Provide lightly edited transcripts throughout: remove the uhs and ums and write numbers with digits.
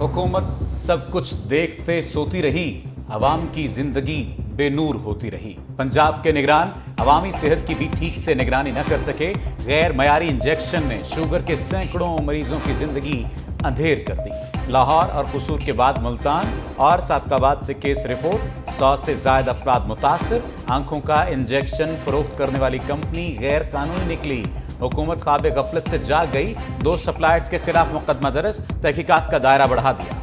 हुकूमत सब कुछ देखते सोती रही, अवाम की जिंदगी बेनूर होती रही। पंजाब के निगरान अवामी सेहत की भी ठीक से निगरानी न कर सके। गैर मयारी इंजेक्शन ने शुगर के सैकड़ों मरीजों की जिंदगी अंधेर कर दी। लाहौर और कसूर के बाद मुल्तान और सादकाबाद से केस रिपोर्ट, 100 से ज्यादा अफराद मुतासर। आंखों का इंजेक्शन फरोख्त करने वाली कंपनी गैर कानूनी निकली। हुकूमत ख्वाब गफलत से जाग गई। 2 सप्लायर्स के खिलाफ मुकदमा दर्ज, तहकीकात का दायरा बढ़ा दिया।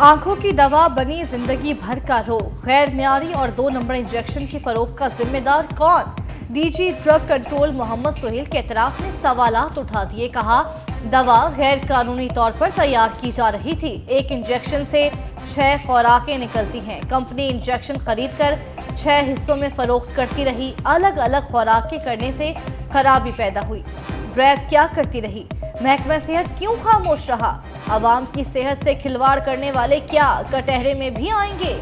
आंखों की दवा बनी जिंदगी भर का रोग। गैर मियारी और 2 नंबर इंजेक्शन की फरोख्त का जिम्मेदार कौन? DG drug control Mohammad Sohail के एतराफ ने सवालात उठा दिए। कहा, दवा गैर कानूनी तौर पर तैयार की जा रही थी। एक इंजेक्शन से 6 खुराकें निकलती हैं। कंपनी इंजेक्शन खरीद कर 6 हिस्सों में फरोख्त करती रही। अलग अलग खुराकें करने से खराबी पैदा हुई। ड्रैग क्या करती रही? महकमा सेहत क्यों खामोश रहा? आवाम की सेहत से खिलवाड़ करने वाले क्या कटहरे में भी आएंगे?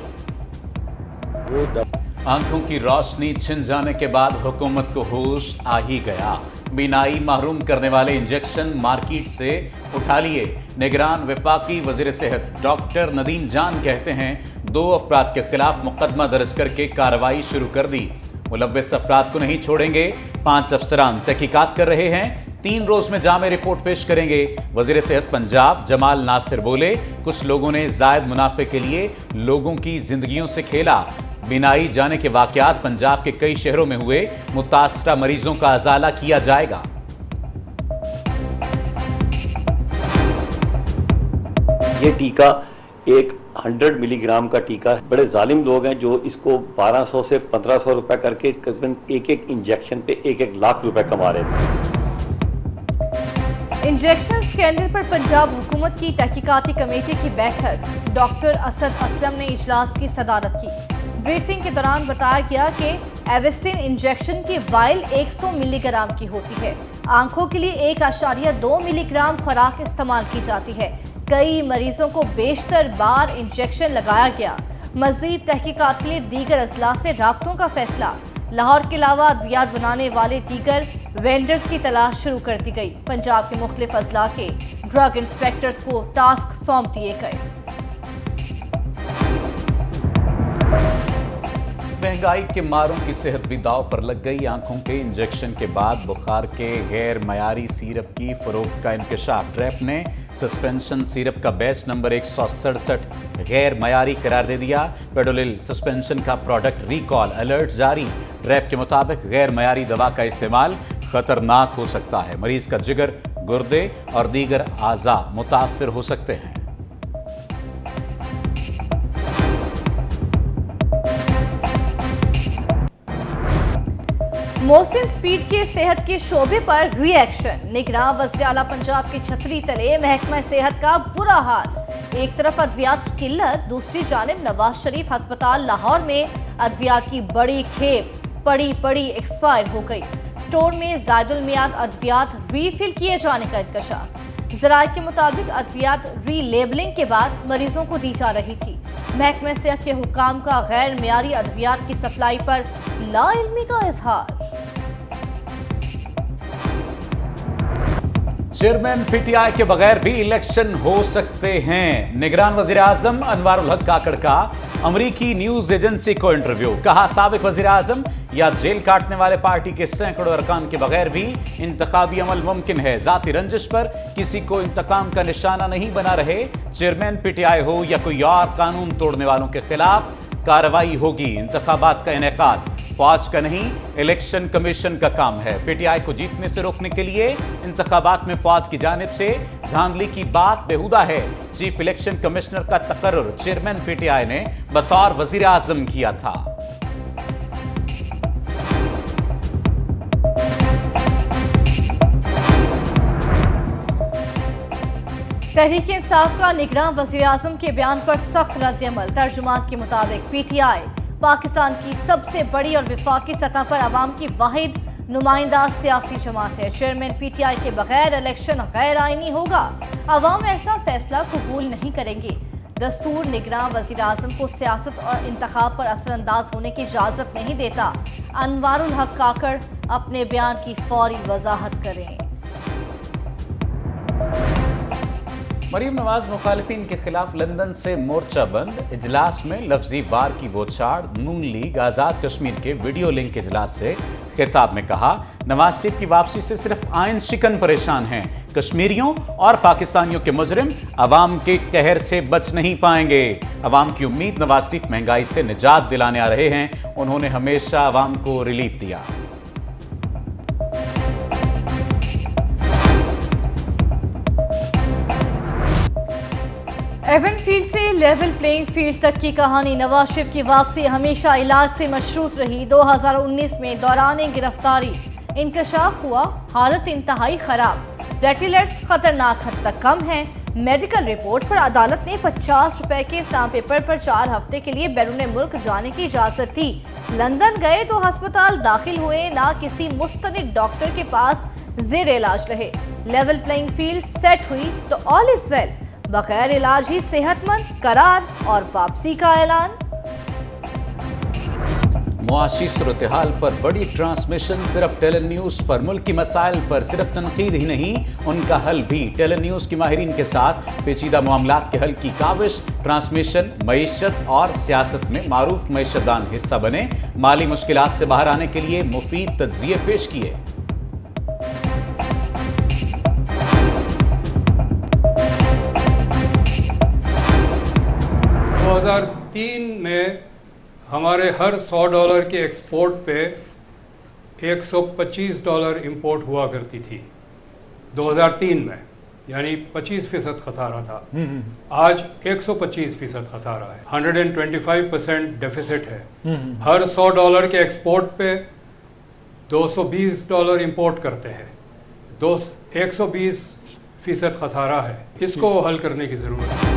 आंखों की रोशनी छिन जाने के बाद हुकूमत को होश आ ही गया। बीनाई महरूम करने वाले इंजेक्शन मार्केट से उठा लिए। निगरान वफाकी वजीर सेहत डॉक्टर नदीम जान कहते हैं, 2 अफराद के खिलाफ मुकदमा दर्ज करके कार्रवाई शुरू कर दी। मुलव्वस अफराद को नहीं छोड़ेंगे। 5 अफसरान तहकीकात कर रहे हैं। 3 रोज में जामे रिपोर्ट पेश करेंगे। वजीर सेहत पंजाब जमाल नासिर बोले, कुछ लोगों ने जायद मुनाफे के लिए लोगों की जिंदगियों से खेला। बीनाई जाने के वाकयात पंजाब के कई शहरों में हुए। मुतासरा मरीजों का अजाला किया जाएगा। ये टीका एक 100 मिलीग्राम का टीका है। बड़े जालिम लोग हैं जो इसको 1200 से 1500 रुपए करके तकरीबन एक इंजेक्शन पे 1-1 लाख रुपए कमा रहे थे। इंजेक्शन स्कैंडल पर पंजाब हुकूमत की तहकीकाती कमेटी की बैठक। डॉक्टर असद असलम ने इजलास की सदारत की। ब्रीफिंग के दौरान बताया गया कि एवेस्टिन इंजेक्शन की वाइल 100 मिलीग्राम की होती है। आंखों के लिए 1.2 मिलीग्राम खुराक इस्तेमाल की जाती है। कई मरीजों को बेशतर बार इंजेक्शन लगाया गया। मजीद तहकीकात के लिए दीगर अजला से राब्तों का फैसला। लाहौर के अलावा अद्वियात बनाने वाले दीगर वेंडर्स की तलाश शुरू कर दी गई। पंजाब के मुख्तलिफ अजला के ड्रग इंस्पेक्टर्स को टास्क सौंप दिए गए। महंगाई के मारों की सेहत भी दाव पर लग गई। आंखों के इंजेक्शन के बाद बुखार के गैर मयारी सिरप की फरोख्त का इंकशाफ। ट्रैप ने सस्पेंशन सिरप का बैच नंबर 167 गैर मयारी करार दे दिया। पेडोलिल सस्पेंशन का प्रोडक्ट रिकॉल अलर्ट जारी। ट्रैप के मुताबिक गैर मयारी दवा का इस्तेमाल खतरनाक हो सकता है। मरीज का जिगर, गुर्दे और दीगर आज़ा मुतासर हो सकते हैं। मोहसिन स्पीड के सेहत के शोबे पर रिएक्शन। निगरान वज़ीर आला पंजाब की छतरी तले महकमा सेहत का बुरा हाल। एक तरफ अद्वियात की किल्लत, दूसरी जानिब नवाज शरीफ अस्पताल लाहौर में अद्वियात की बड़ी खेप पड़ी एक्सपायर हो गई। स्टोर में ज़ायदुल मियाद अद्वियात रीफिल किए जाने का इंकशाफ। ज़राए के मुताबिक अद्वियात रीलेबलिंग के बाद मरीजों को दी जा रही थी। महकमा सेहत के हुकाम का गैर मियारी अद्वियात की सप्लाई पर लाइल्मी का इजहार। चेयरमैन पीटीआई के बगैर भी इलेक्शन हो सकते हैं। निगरान वजीर आजम अनवारुल हक काकड़ का अमरीकी न्यूज एजेंसी को इंटरव्यू। कहा, साबिक वजीर आजम या जेल काटने वाले पार्टी के सैकड़ों अरकान के बगैर भी इंतखाबी अमल मुमकिन है। जाती रंजिश पर किसी को इंतकाम का निशाना नहीं बना रहे। चेयरमैन पीटीआई हो या कोई और कानून तोड़ने वालों के खिलाफ कार्रवाई होगी। इंतखाबात का इनेकाद फौज का नहीं, इलेक्शन कमीशन का काम है। पीटीआई को जीतने से रोकने के लिए इंतखाबात में फौज की जानिब से धांधली की बात बेहुदा है। चीफ इलेक्शन कमिश्नर का तकर्रुर चेयरमैन पीटीआई ने बतौर वजीर आजम किया था। तहरीक इंसाफ का निगरान वज़ीर आज़म के बयान पर सख्त रद्द-ए-अमल। तर्जुमान के मुताबिक पीटीआई पाकिस्तान की सबसे बड़ी और वफाकी सतह पर अवाम की वाहिद नुमाइंदा सियासी जमात है। चेयरमैन पीटीआई के बगैर इलेक्शन गैर आईनी होगा। अवाम ऐसा फैसला कबूल नहीं करेंगे। दस्तूर निगरान वज़ीर आज़म को सियासत और इंतखाब पर असरअंदाज होने की इजाज़त नहीं देता। अनवारुल हक काकड़ اپنے بیان کی فوری وضاحت کریں۔ مریم نواز مخالفین کے خلاف لندن سے مورچہ بند، اجلاس میں لفظی وار کی بوچھاڑ۔ نون لیگ آزاد کشمیر کے ویڈیو لنک اجلاس سے خطاب میں کہا، نواز شریف کی واپسی سے صرف آئین شکن پریشان ہیں، کشمیریوں اور پاکستانیوں کے مجرم عوام کے قہر سے بچ نہیں پائیں گے۔ عوام کی امید نواز شریف مہنگائی سے نجات دلانے آ رہے ہیں، انہوں نے ہمیشہ عوام کو ریلیف دیا۔ ایون فیلڈ سے لیول پلینگ فیلڈ تک کی کہانی۔ نواز شریف کی واپسی ہمیشہ علاج سے مشروط رہی۔ 2019 میں دوران گرفتاری انکشاف ہوا، حالت انتہائی خراب، پلیٹلیٹس خطرناک حد تک کم ہیں۔ میڈیکل رپورٹ پر عدالت نے 50 روپے کے اسٹامپ پیپر پر 4 ہفتے کے لیے بیرون ملک جانے کی اجازت دی۔ لندن گئے تو ہسپتال داخل ہوئے، نہ کسی مستند ڈاکٹر کے پاس زیر علاج رہے۔ لیول پلینگ فیلڈ سیٹ ہوئی تو آل از ویل، بغیر علاج ہی صحت مند قرار اور واپسی کا اعلان۔ معاشی صورتحال پر بڑی ٹرانسمیشن صرف ٹیلی نیوز پر، ملکی مسائل پر صرف تنقید ہی نہیں، ان کا حل بھی۔ ٹیلی نیوز کے ماہرین کے ساتھ پیچیدہ معاملات کے حل کی کاوش۔ ٹرانسمیشن معیشت اور سیاست میں معروف معیشت دان حصہ بنے، مالی مشکلات سے باہر آنے کے لیے مفید تجزیے پیش کیے۔ 2003 میں ہمارے ہر $100 کے ایکسپورٹ پہ $125 امپورٹ ہوا کرتی تھی 2003 میں، یعنی 25% خسارہ تھا۔ آج 125% خسارہ ہے، 125% ڈیفیسٹ ہے۔ ہر $100 کے ایکسپورٹ پہ $220 امپورٹ کرتے ہیں، 120% خسارہ ہے۔ اس کو حل کرنے کی ضرورت ہے۔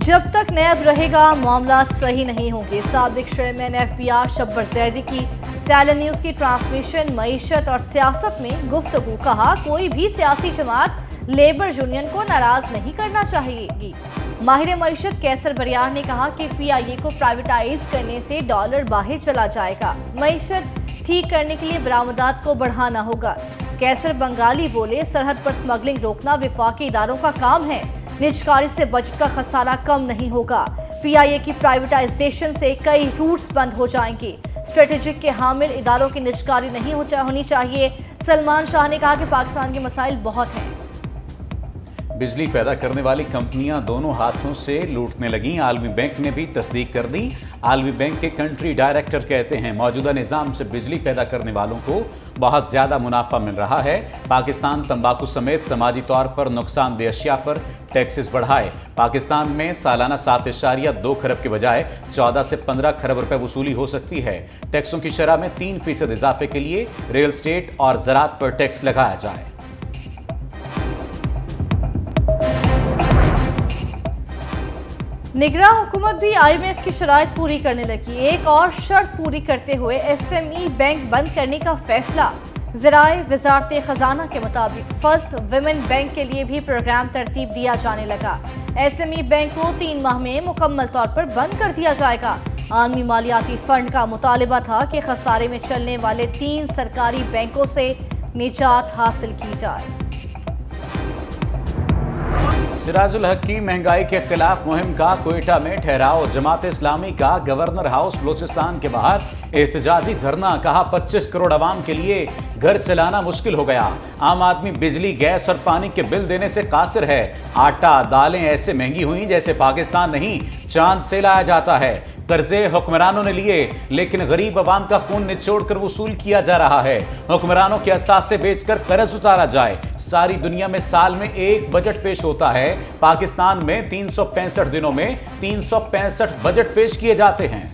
جب تک نیب رہے گا معاملات صحیح نہیں ہوں گے۔ سابق چیئرمین FBI شبر زیدی کی ٹیلی نیوز کی ٹرانسمیشن معیشت اور سیاست میں گفتگو۔ کہا، کوئی بھی سیاسی جماعت لیبر یونین کو ناراض نہیں کرنا چاہیے گی۔ ماہر معیشت کیسر بریار نے کہا کہ PIA کو پرائیویٹائز کرنے سے ڈالر باہر چلا جائے گا، معیشت ٹھیک کرنے کے لیے برآمدات کو بڑھانا ہوگا۔ کیسر بنگالی بولے، سرحد پر اسمگلنگ روکنا وفاقی اداروں کا کام ہے، نجکاری سے بجٹ کا خسارہ کم نہیں ہوگا۔ PIA کی پرائیویٹائزیشن سے کئی روٹس بند ہو جائیں گے، اسٹریٹجک کے حامل اداروں کی نجکاری نہیں ہونی چاہیے۔ سلمان شاہ نے کہا کہ پاکستان کے مسائل بہت ہیں۔ بجلی پیدا کرنے والی کمپنیاں دونوں ہاتھوں سے لوٹنے لگیں، عالمی بینک نے بھی تصدیق کر دی۔ عالمی بینک کے کنٹری ڈائریکٹر کہتے ہیں، موجودہ نظام سے بجلی پیدا کرنے والوں کو بہت زیادہ منافع مل رہا ہے۔ پاکستان تمباکو سمیت سماجی طور پر نقصان دہ اشیاء پر ٹیکسز بڑھائے۔ پاکستان میں سالانہ 7.2 کھرب کے بجائے 14 سے 15 کھرب روپے وصولی ہو سکتی ہے۔ ٹیکسوں کی شرح میں 3% اضافے کے لیے ریل اسٹیٹ اور زراعت پر ٹیکس لگایا جائے۔ نگراں حکومت بھی IMF کی شرائط پوری کرنے لگی۔ ایک اور شرط پوری کرتے ہوئے SME بینک بند کرنے کا فیصلہ۔ ذرائع وزارت خزانہ کے مطابق فرسٹ ویمن بینک کے لیے بھی پروگرام ترتیب دیا جانے لگا۔ SME بینک کو 3 ماہ میں مکمل طور پر بند کر دیا جائے گا۔ عالمی مالیاتی فنڈ کا مطالبہ تھا کہ خسارے میں چلنے والے 3 سرکاری بینکوں سے نجات حاصل کی جائے۔ سراج الحق کی مہنگائی کے خلاف مہم کا کوئٹہ میں ٹھہراؤ۔ جماعت اسلامی کا گورنر ہاؤس بلوچستان کے باہر احتجاجی دھرنا۔ کہا، 25 کروڑ عوام کے لیے گھر چلانا مشکل ہو گیا۔ عام آدمی بجلی، گیس اور پانی کے بل دینے سے قاصر ہے۔ آٹا، دالیں ایسے مہنگی ہوئیں جیسے پاکستان نہیں چاند سے لایا جاتا ہے۔ قرضے حکمرانوں نے لیے، لیکن غریب عوام کا خون نچوڑ کر وصول کیا جا رہا ہے۔ حکمرانوں کے اثاثے بیچ کر قرض اتارا جائے۔ ساری دنیا میں سال میں ایک بجٹ پیش ہوتا ہے، پاکستان میں 365 دنوں میں 365 بجٹ پیش کیے جاتے ہیں۔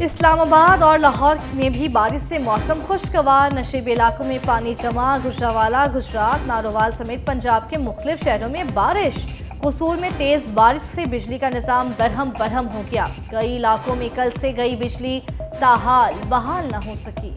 اسلام آباد اور لاہور میں بھی بارش سے موسم خوشگوار۔ نشیبی علاقوں میں پانی جمع۔ گجرانوالہ، گجرات، نارووال سمیت پنجاب کے مختلف شہروں میں بارش۔ قصور میں تیز بارش سے بجلی کا نظام درہم برہم ہو گیا۔ کئی علاقوں میں کل سے گئی بجلی تاحال بحال نہ ہو سکی۔